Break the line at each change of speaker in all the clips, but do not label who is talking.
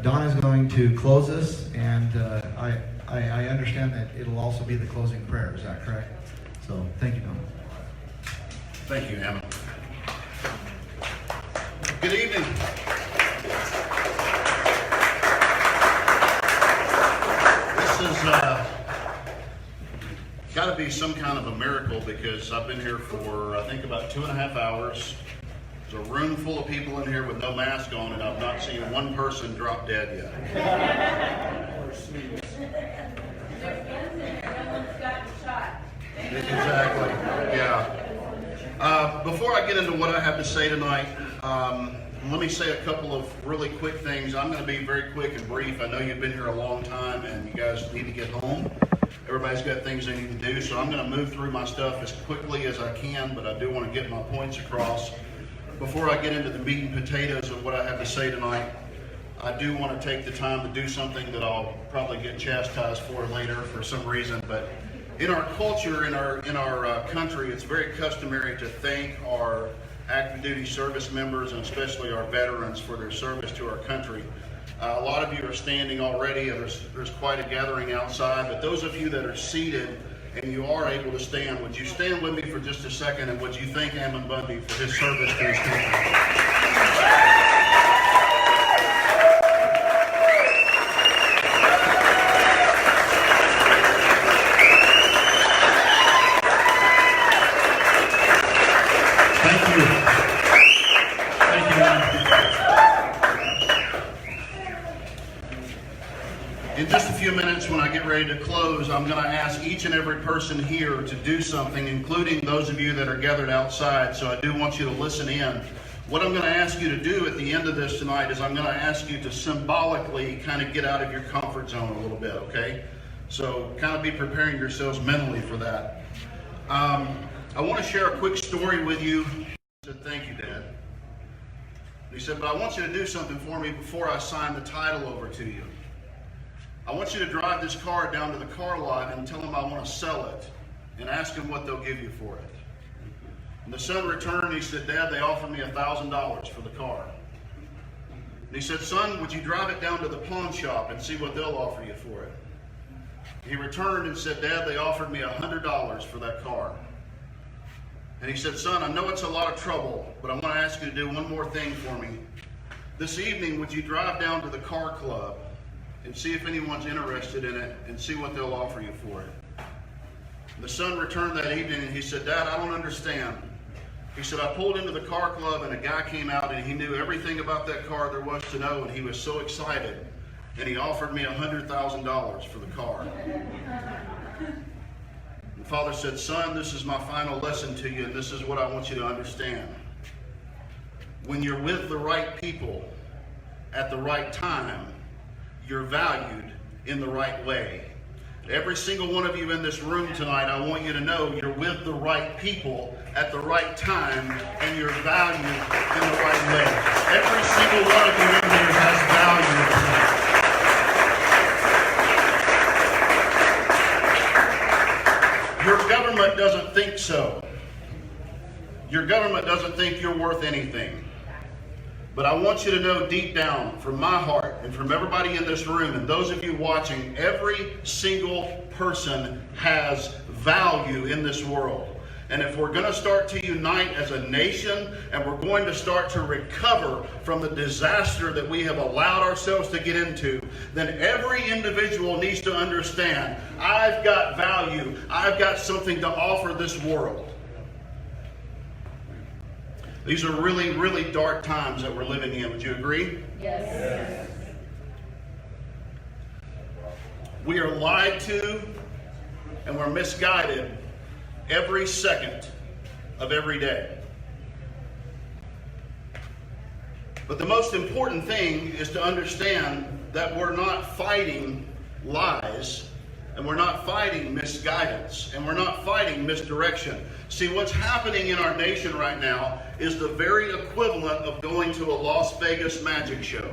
Donna's going to close us, and I understand that it'll also be the closing prayer. Is that correct? So thank you, Donna.
Thank you, Emma. Good evening. This has got to be some kind of a miracle, because I've been here for, I think, about 2.5 hours. There's a room full of people in here with no mask on, and I've not seen one person drop dead yet. Exactly. Yeah. Before I get into what I have to say tonight, let me say a couple of really quick things. I'm going to be very quick and brief. I know you've been here a long time, and you guys need to get home. Everybody's got things they need to do, so I'm going to move through my stuff as quickly as I can, but I do want to get my points across. Before I get into the meat and potatoes of what I have to say tonight, I do want to take the time to do something that I'll probably get chastised for later for some reason, but in our culture, in our country, it's very customary to thank our active duty service members, and especially our veterans, for their service to our country. A lot of you are standing already. There's quite a gathering outside, but those of you that are seated and you are able to stand, would you stand with me for just a second, and would you thank Ammon Bundy for his service to his country? In just a few minutes, when I get ready to close, I'm going to ask each and every person here to do something, including those of you that are gathered outside, so I do want you to listen in. What I'm going to ask you to do at the end of this tonight is I'm going to ask you to symbolically kind of get out of your comfort zone a little bit, okay? So kind of be preparing yourselves mentally for that. I want to share a quick story with you. He said, "Thank you, Dad." He said, "But I want you to do something for me before I sign the title over to you. I want you to drive this car down to the car lot and tell them I want to sell it, and ask them what they'll give you for it." And the son returned and he said, "Dad, they offered me $1,000 for the car." And he said, "Son, would you drive it down to the pawn shop and see what they'll offer you for it?" He returned and said, "Dad, they offered me $100 for that car." And he said, "Son, I know it's a lot of trouble, but I want to ask you to do one more thing for me. This evening, would you drive down to the car club and see if anyone's interested in it and see what they'll offer you for it?" The son returned that evening and he said, "Dad, I don't understand." He said, "I pulled into the car club and a guy came out and he knew everything about that car there was to know, and he was so excited, and he offered me $100,000 for the car." The father said, "Son, this is my final lesson to you, and this is what I want you to understand. When you're with the right people at the right time, you're valued in the right way." Every single one of you in this room tonight, I want you to know you're with the right people at the right time, and you're valued in the right way. Every single one of you in here has value tonight. Your government doesn't think so. Your government doesn't think you're worth anything. But I want you to know deep down, from my heart and from everybody in this room and those of you watching, every single person has value in this world. And if we're going to start to unite as a nation, and we're going to start to recover from the disaster that we have allowed ourselves to get into, then every individual needs to understand, I've got value. I've got something to offer this world. These are really, really dark times that we're living in. Would you agree?
Yes.
We are lied to and we're misguided every second of every day. But the most important thing is to understand that we're not fighting lies, and we're not fighting misguidance, and we're not fighting misdirection. See, what's happening in our nation right now is the very equivalent of going to a Las Vegas magic show.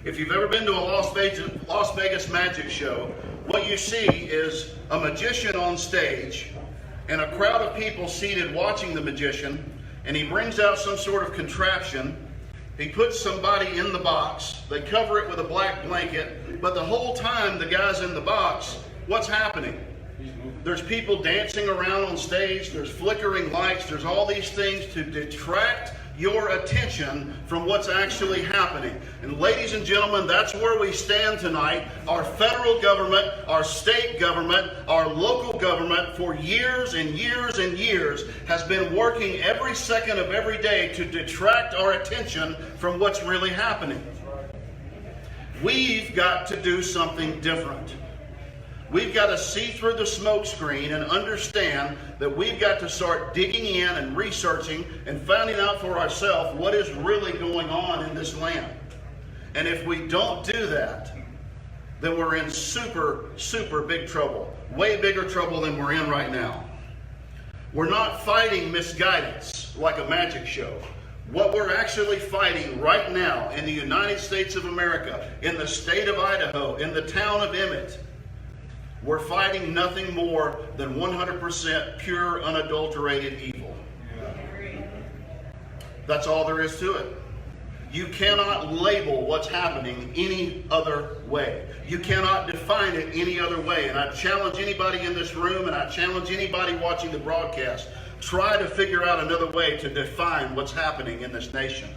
If you've ever been to a Las Vegas magic show, what you see is a magician on stage and a crowd of people seated watching the magician, and he brings out some sort of contraption, He puts somebody in the box. They cover it with a black blanket. But the whole time the guy's in the box, what's happening? There's people dancing around on stage. There's flickering lights. There's all these things to detract your attention from what's actually happening. And ladies and gentlemen, that's where we stand tonight. Our federal government, our state government, our local government for years and years and years has been working every second of every day to detract our attention from what's really happening. We've got to do something different. We've got to see through the smoke screen and understand that we've got to start digging in and researching and finding out for ourselves what is really going on in this land. And if we don't do that, then we're in super, super big trouble. Way bigger trouble than we're in right now. We're not fighting misguidance like a magic show. What we're actually fighting right now in the United States of America, in the state of Idaho, in the town of Emmett, we're fighting nothing more than 100% pure, unadulterated evil. That's all there is to it. You cannot label what's happening any other way. You cannot define it any other way. And I challenge anybody in this room, and I challenge anybody watching the broadcast, try to figure out another way to define what's happening in this nation.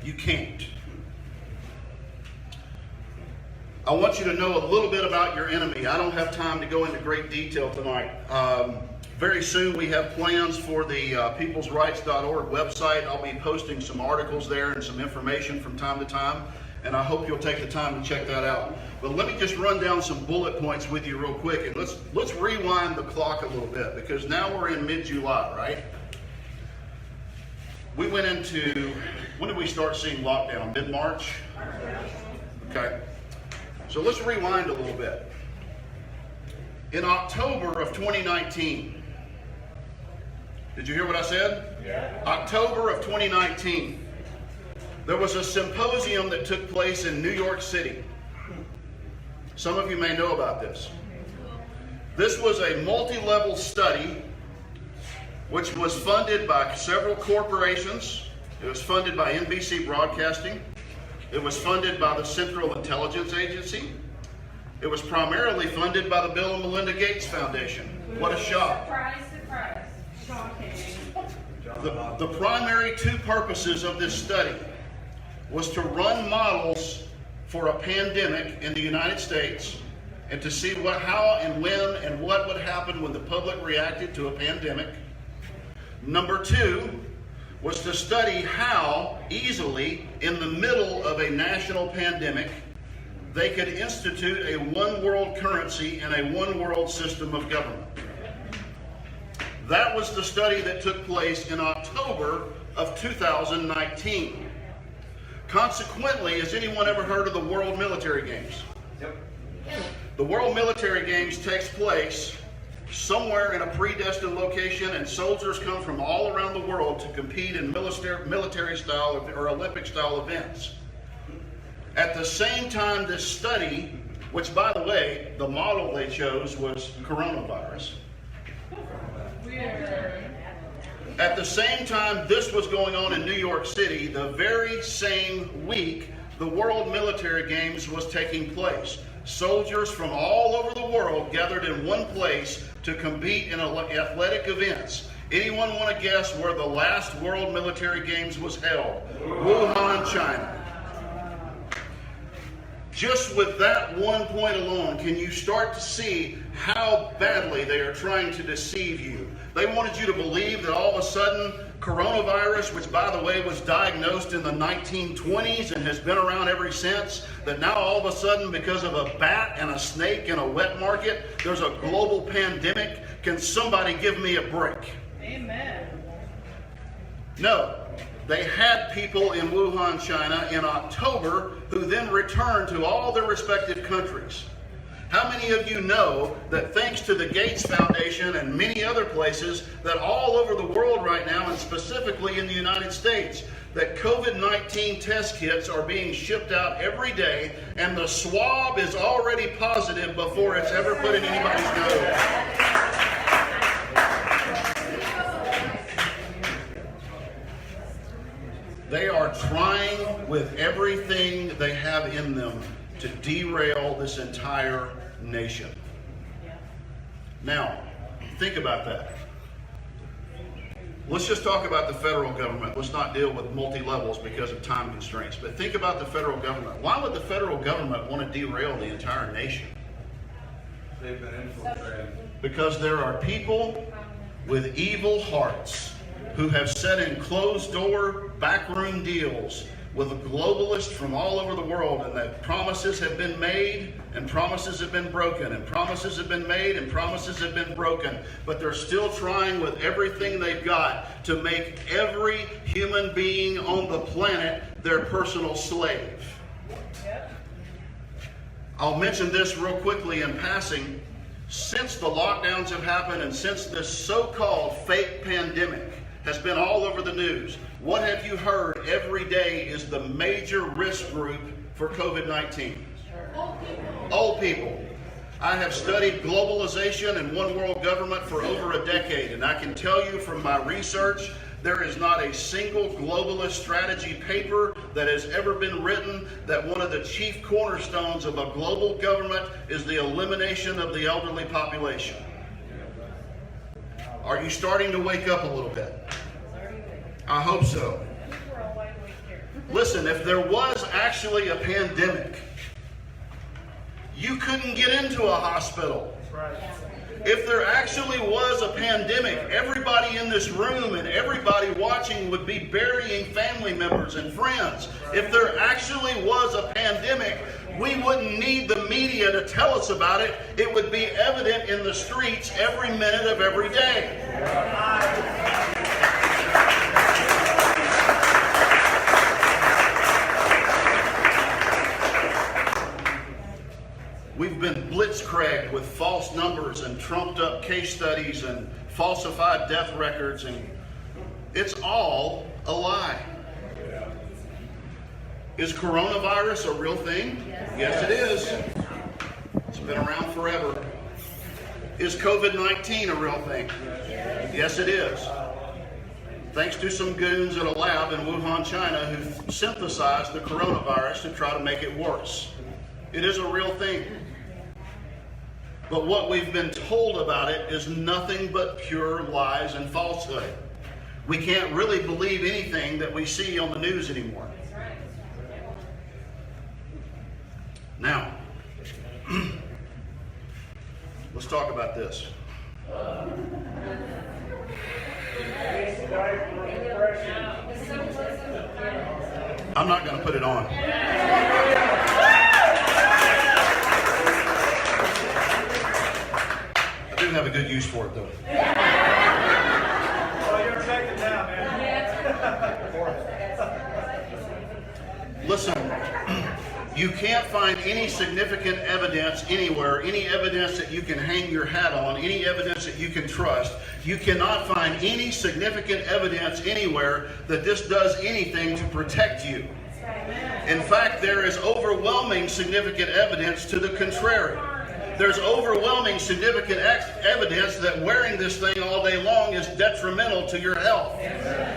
You can't. I want you to know a little bit about your enemy. I don't have time to go into great detail tonight. Very soon we have plans for the peoplesrights.org website. I'll be posting some articles there and some information from time to time, and I hope you'll take the time to check that out. But let me just run down some bullet points with you real quick, and let's rewind the clock a little bit, because now we're in mid-July, right? We went into, when did we start seeing lockdown? Mid-March? Okay. So let's rewind a little bit. In October of 2019, did you hear what I said? Yeah. October of 2019, there was a symposium that took place in New York City. Some of you may know about this. This was a multi-level study which was funded by several corporations. It was funded by NBC Broadcasting. It was funded by the Central Intelligence Agency. It was primarily funded by the Bill and Melinda Gates Foundation. What a shock.
Surprise, surprise. Shocking.
The primary two purposes of this study was to run models for a pandemic in the United States and to see how and when and what would happen when the public reacted to a pandemic. Number two was to study how easily, in the middle of a national pandemic, they could institute a one-world currency and a one-world system of government. That was the study that took place in October of 2019. Consequently, has anyone ever heard of the World Military Games? Yep. The World Military Games takes place somewhere in a predestined location, and soldiers come from all around the world to compete in military style or Olympic style events. At the same time, this study, which by the way, the model they chose was coronavirus. At the same time this was going on in New York City, the very same week the World Military Games was taking place. Soldiers from all over the world gathered in one place to compete in athletic events. Anyone want to guess where the last World Military Games was held? Wuhan, China. Just with that one point alone, can you start to see how badly they are trying to deceive you? They wanted you to believe that all of a sudden coronavirus, which by the way was diagnosed in the 1920s and has been around ever since, that now all of a sudden because of a bat and a snake in a wet market, there's a global pandemic. Can somebody give me a break?
Amen.
No. They had people in Wuhan, China in October who then returned to all their respective countries. How many of you know that thanks to the Gates Foundation and many other places, that all over the world right now, and specifically in the United States, that COVID-19 test kits are being shipped out every day, and the swab is already positive before it's ever put in anybody's nose? They are trying have in them to derail this entire nation. Now, think about that. Let's just talk about the federal government. Let's not deal with multi-levels because of time constraints. But think about the federal government. Why would the federal government want to derail the entire nation?
They've been infiltrated.
Because there are people with evil hearts who have set in closed-door, backroom deals with globalists from all over the world, and that promises have been made and promises have been broken, and promises have been made and promises have been broken, but they're still trying with everything they've got to make every human being on the planet their personal slave. I'll mention this real quickly in passing. Since the lockdowns have happened and since this so-called fake pandemic has been all over the news, what have you heard every day is the major risk group for COVID-19? Old people. I have studied globalization and one world government for over a decade, and I can tell you from my research, there is not a single globalist strategy paper that has ever been written that one of the chief cornerstones of a global government is the elimination of the elderly population. Are you starting to wake up a little bit? I hope so. Listen, if there was actually a pandemic, you couldn't get into a hospital. If there actually was a pandemic, everybody in this room and everybody watching would be burying family members and friends. If there actually was a pandemic, we wouldn't need the media to tell us about it. It would be evident in the streets every minute of every day. We've been blitzkrieged with false numbers and trumped up case studies and falsified death records, and it's all a lie. Is coronavirus a real thing? Yes, it is. It's been around forever. Is COVID-19 a real thing? Yes, it is. Thanks to some goons at a lab in Wuhan, China, who synthesized the coronavirus to try to make it worse. It is a real thing. But what we've been told about it is nothing but pure lies and falsehood. We can't really believe anything that we see on the news anymore. Now, let's talk about this. I'm not going to put it on. I do have a good use for it, though.
Oh, you're affected now, man.
Listen, you can't find any significant evidence anywhere, any evidence that you can hang your hat on, any evidence that you can trust. You cannot find any significant evidence anywhere that this does anything to protect you. In fact, there is overwhelming significant evidence to the contrary. There's overwhelming significant evidence that wearing this thing all day long is detrimental to your health.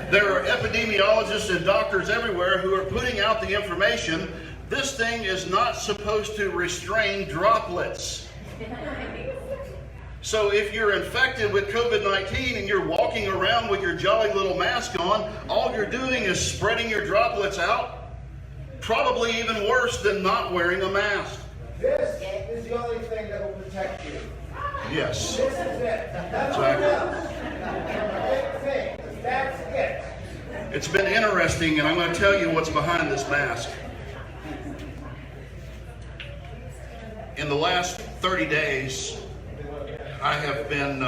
There are epidemiologists and doctors everywhere who are putting out the information. This thing is not supposed to restrain droplets. So if you're infected with COVID-19 and you're walking around with your jolly little mask on, all you're doing is spreading your droplets out. Probably even worse than not wearing a mask.
This is the only thing that will protect you.
Yes.
This is it. That's it. That's it.
It's been interesting, and I'm going to tell you what's behind this mask. In the last 30 days, I have been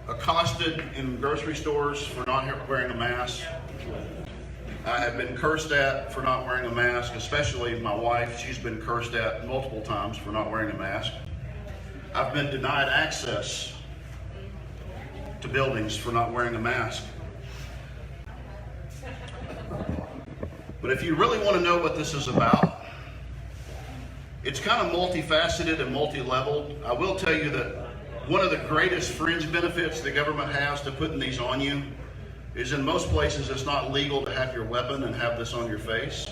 accosted in grocery stores for not wearing a mask. I have been cursed at for not wearing a mask, especially my wife. She's been cursed at multiple times for not wearing a mask. I've been denied access to buildings for not wearing a mask. But if you really want to know what this is about, it's kind of multifaceted and multi-leveled. I will tell you that one of the greatest fringe benefits the government has to putting these on you is in most places it's not legal to have your weapon and have this on your face.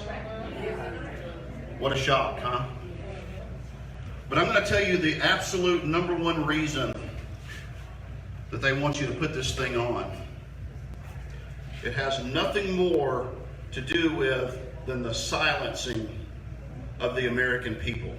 What a shock, huh? But I'm going to tell you the absolute number one reason that they want you to put this thing on. It has nothing more to do with than the silencing of the American people.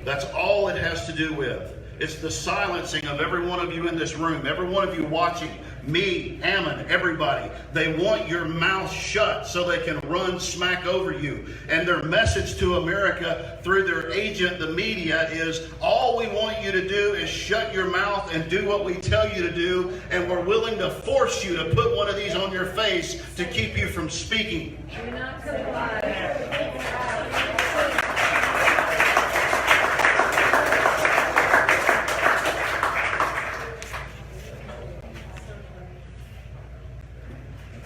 That's all it has to do with. It's the silencing of every one of you in this room, every one of you watching, me, Hammond, everybody. They want your mouth shut so they can run smack over you. And their message to America through their agent, the media, is all we want you to do is shut your mouth and do what we tell you to do, and we're willing to force you to put one of these on your face to keep you from speaking.
Do not comply.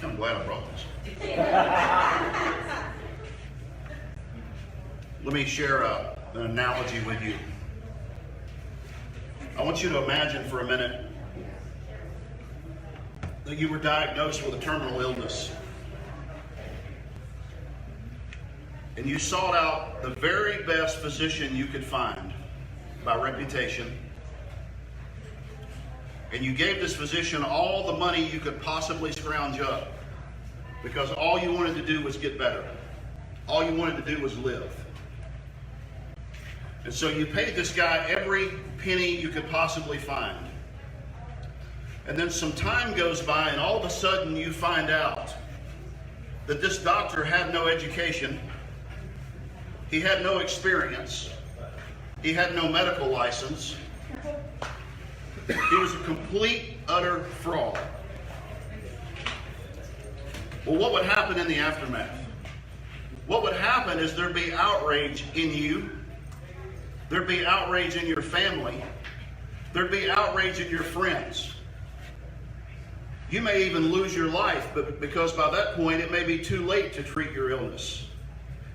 I'm glad I brought this. Let me share an analogy with you. I want you to imagine for a minute that you were diagnosed with a terminal illness. And you sought out the very best physician you could find by reputation. And you gave this physician all the money you could possibly scrounge up, because all you wanted to do was get better. All you wanted to do was live. And so you paid this guy every penny you could possibly find. And then some time goes by, and all of a sudden you find out that this doctor had no education. He had no experience. He had no medical license. He was a complete, utter fraud. Well, what would happen in the aftermath? What would happen is there'd be outrage in you. There'd be outrage in your family. There'd be outrage in your friends. You may even lose your life, but because by that point it may be too late to treat your illness.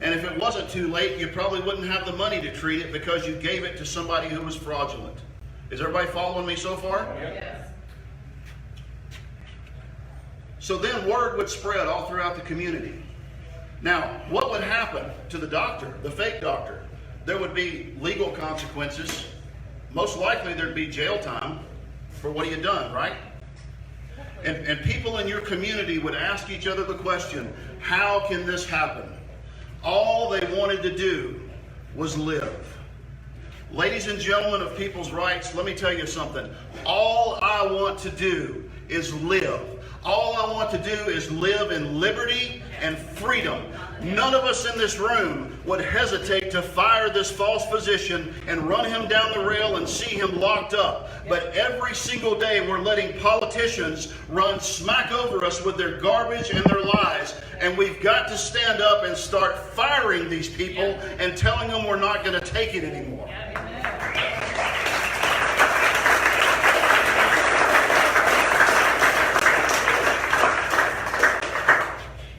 And if it wasn't too late, you probably wouldn't have the money to treat it because you gave it to somebody who was fraudulent. Is everybody following me so far?
Yes.
So then word would spread all throughout the community. Now, what would happen to the doctor, the fake doctor? There would be legal consequences. Most likely there'd be jail time for what he had done, right? And people in your community would ask each other the question, how can this happen? All they wanted to do was live. Ladies and gentlemen of People's Rights, let me tell you something. All I want to do is live. All I want to do is live in liberty and freedom. None of us in this room would hesitate to fire this false physician and run him down the rail and see him locked up. But every single day we're letting politicians run smack over us with their garbage and their lies. And we've got to stand up and start firing these people and telling them we're not going to take it anymore.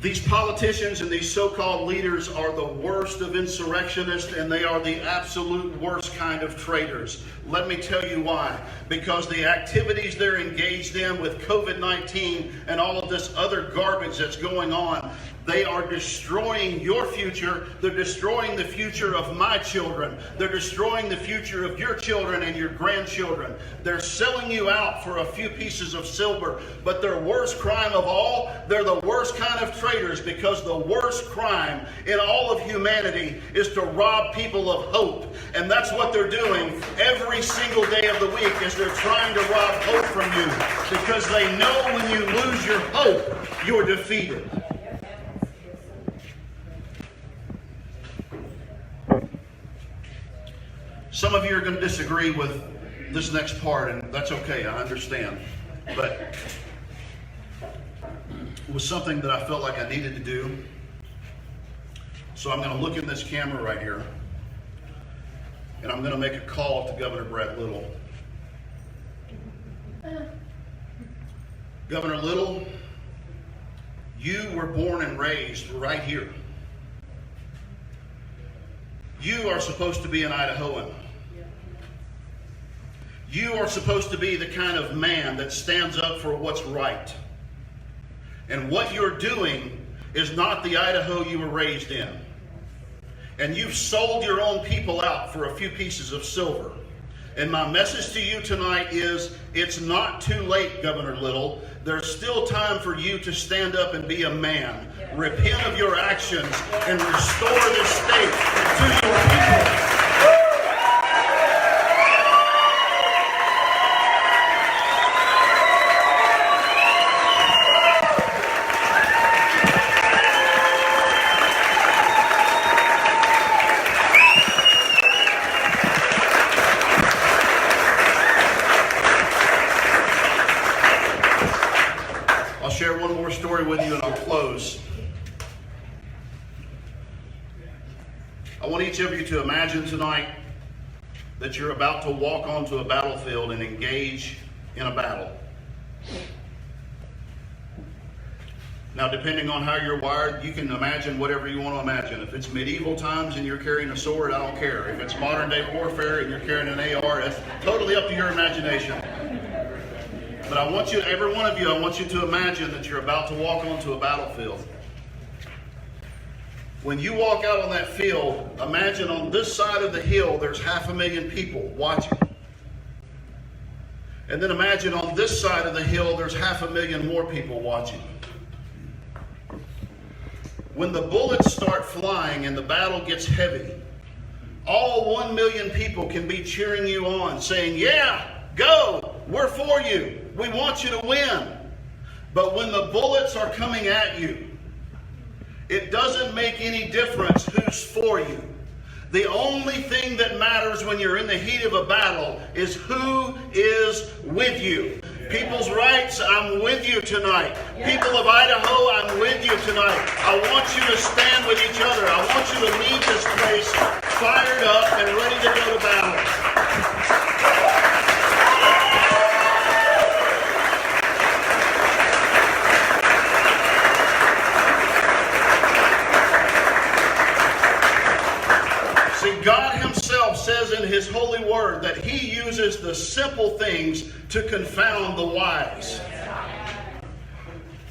These politicians and these so-called leaders are the worst of insurrectionists, and they are the absolute worst kind of traitors. Let me tell you why. Because the activities they're engaged in with COVID-19 and all of this other garbage that's going on, they are destroying your future. They're destroying the future of my children. They're destroying the future of your children and your grandchildren. They're selling you out for a few pieces of silver. But their worst crime of all, they're the worst kind of traitors, because the worst crime in all of humanity is to rob people of hope. And that's what they're doing every single day of the week, is they're trying to rob hope from you, because they know when you lose your hope, you're defeated. Some of you are going to disagree with this next part, and that's okay, I understand. But it was something that I felt like I needed to do. So I'm going to look in this camera right here, and I'm going to make a call to Governor Brett Little. Governor Little, you were born and raised right here. You are supposed to be an Idahoan. You are supposed to be the kind of man that stands up for what's right. And what you're doing is not the Idaho you were raised in. and you've sold your own people out for a few pieces of silver. And my message to you tonight is, it's not too late, Governor Little. There's still time for you to stand up and be a man. Repent of your actions and restore this state to your people. I'll share one more story with you and I'll close. I want each of you to imagine tonight that you're about to walk onto a battlefield and engage in a battle. Now, depending on how you're wired, you can imagine whatever you want to imagine. If it's medieval times and you're carrying a sword, I don't care. If it's modern day warfare and you're carrying an AR, it's totally up to your imagination. But I want you, every one of you, I want you to imagine that you're about to walk onto a battlefield. When you walk out on that field, imagine on this side of the hill, there's 500,000 people watching. And then imagine on this side of the hill, there's 500,000 more people watching. When the bullets start flying and the battle gets heavy, all 1 million people can be cheering you on, saying, yeah, go, we're for you. We want you to win. But when the bullets are coming at you, it doesn't make any difference who's for you. The only thing that matters when you're in the heat of a battle is who is with you. People's Rights, I'm with you tonight. People of Idaho, I'm with you tonight. I want you to stand with each other. I want you to leave this place fired up and ready to go to battle. See, God himself says in his holy word that he uses the simple things to confound the wise.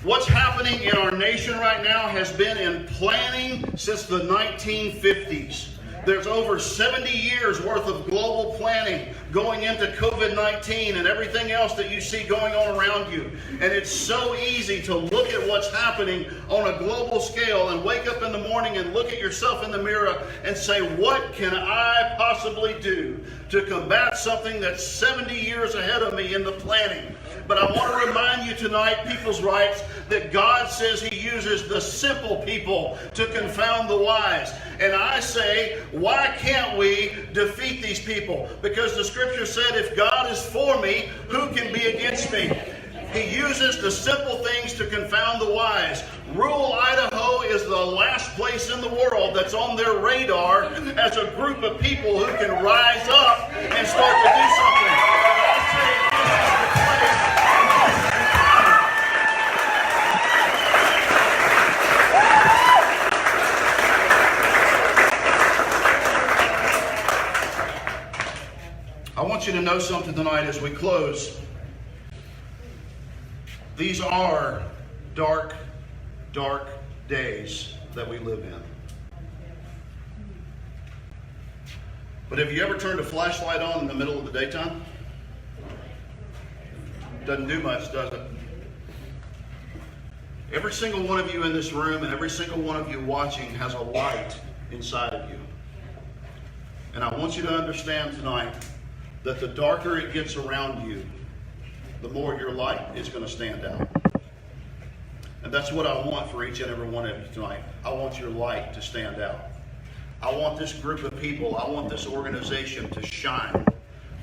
What's happening in our nation right now has been in planning since the 1950s. There's over 70 years worth of global planning going into COVID-19 and everything else that you see going on around you. And it's so easy to look at what's happening on a global scale and wake up in the morning and look at yourself in the mirror and say, what can I possibly do to combat something that's 70 years ahead of me in the planning? But I want to remind you tonight, People's Rights, that God says he uses the simple people to confound the wise. And I say, why can't we defeat these people? Because the scripture said, if God is for me, who can be against me? He uses the simple things to confound the wise. Rural Idaho is the last place in the world that's on their radar as a group of people who can rise up and start to do something. I say, this is the place. I want you to know something tonight as we close. These are dark, dark days that we live in. But have you ever turned a flashlight on in the middle of the daytime? Doesn't do much, does it? Every single one of you in this room and every single one of you watching has a light inside of you. And I want you to understand tonight that the darker it gets around you, the more your light is going to stand out. And that's what I want for each and every one of you tonight. I want your light to stand out. I want this group of people, I want this organization to shine.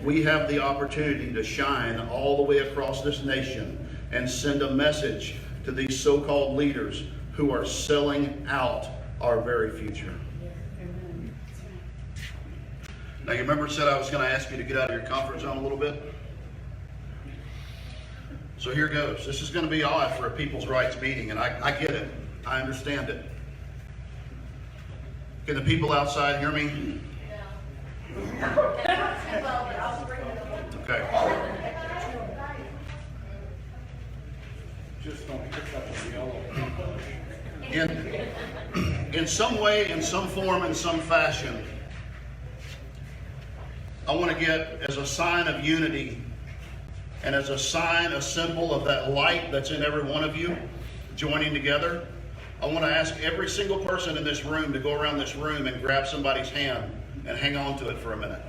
We have the opportunity to shine all the way across this nation and send a message to these so-called leaders who are selling out our very future. Now, you remember I said I was going to ask you to get out of your comfort zone a little bit? So here goes. This is going to be odd for a People's Rights meeting, and I get it. I understand it. Can the people outside hear me? Okay. Just don't pick up the yellow. In in some way, in some form, in some fashion, I want to get, as a sign of unity and as a sign, a symbol of that light that's in every one of you joining together, I want to ask every single person in this room to go around this room and grab somebody's hand and hang on to it for a minute.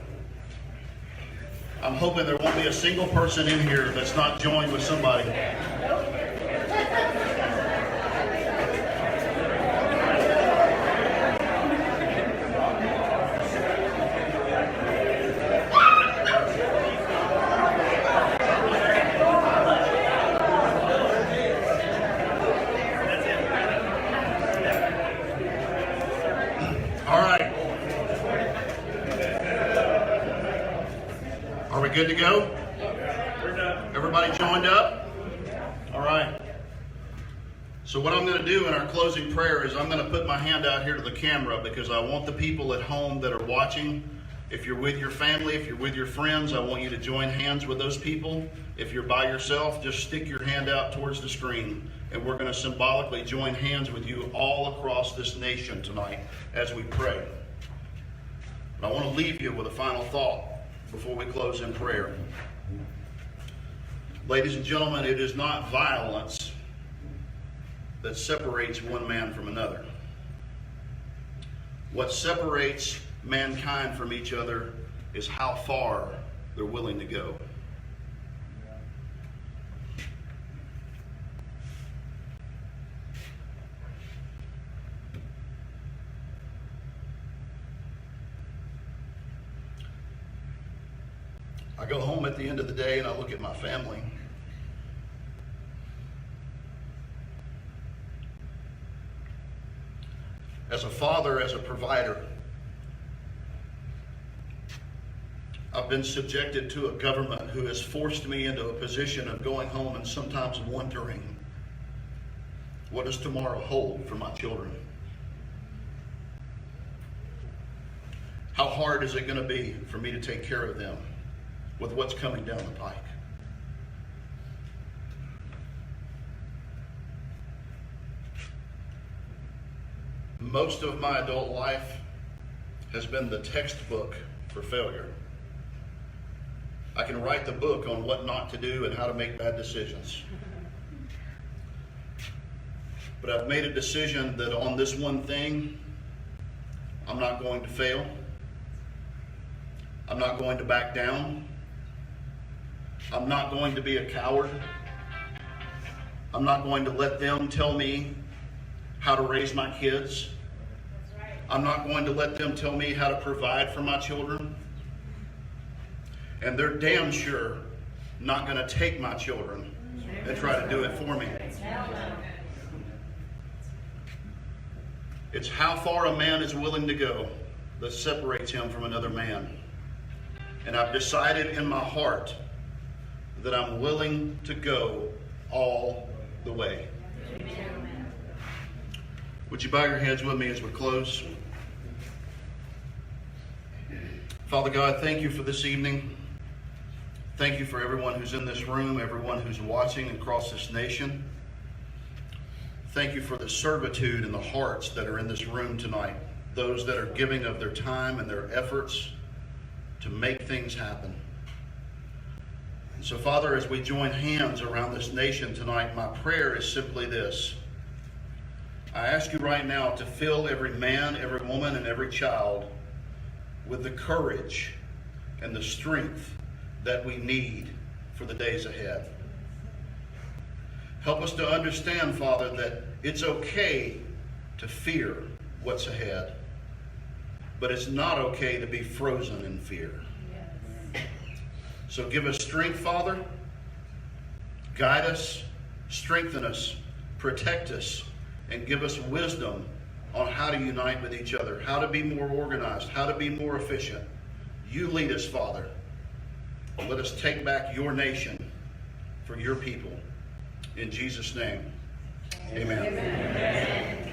I'm hoping there won't be a single person in here that's not joined with somebody. All right. Are we good to go? Everybody joined up? All right. So what I'm going to do in our closing prayer is I'm going to put my hand out here to the camera because I want the people at home that are watching, if you're with your family, if you're with your friends, I want you to join hands with those people. If you're by yourself, just stick your hand out towards the screen, and we're going to symbolically join hands with you all across this nation tonight as we pray. But I want to leave you with a final thought before we close in prayer. Ladies and gentlemen, it is not violence that separates one man from another. What separates mankind from each other is how far they're willing to go. I go home at the end of the day and I look at my family. As a father, as a provider, I've been subjected to a government who has forced me into a position of going home and sometimes wondering, what does tomorrow hold for my children? How hard is it going to be for me to take care of them with what's coming down the pike? Most of my adult life has been the textbook for failure. I can write the book on what not to do and how to make bad decisions. But I've made a decision that on this one thing, I'm not going to fail. I'm not going to back down. I'm not going to be a coward. I'm not going to let them tell me how to raise my kids. I'm not going to let them tell me how to provide for my children. And they're damn sure not going to take my children and try to do it for me. It's how far a man is willing to go that separates him from another man. And I've decided in my heart that I'm willing to go all the way. Would you bow your heads with me as we close? Father God, thank you for this evening. Thank you for everyone who's in this room, everyone who's watching across this nation. Thank you for the servitude and the hearts that are in this room tonight, those that are giving of their time and their efforts to make things happen. And so, Father, as we join hands around this nation tonight, my prayer is simply this. I ask you right now to fill every man, every woman, and every child with the courage and the strength that we need for the days ahead. Help us to understand, Father, that it's okay to fear what's ahead, but it's not okay to be frozen in fear. So give us strength, Father. Guide us, strengthen us, protect us, and give us wisdom on how to unite with each other, how to be more organized, how to be more efficient. You lead us, Father. Let us take back your nation for your people. In Jesus' name, amen. Amen.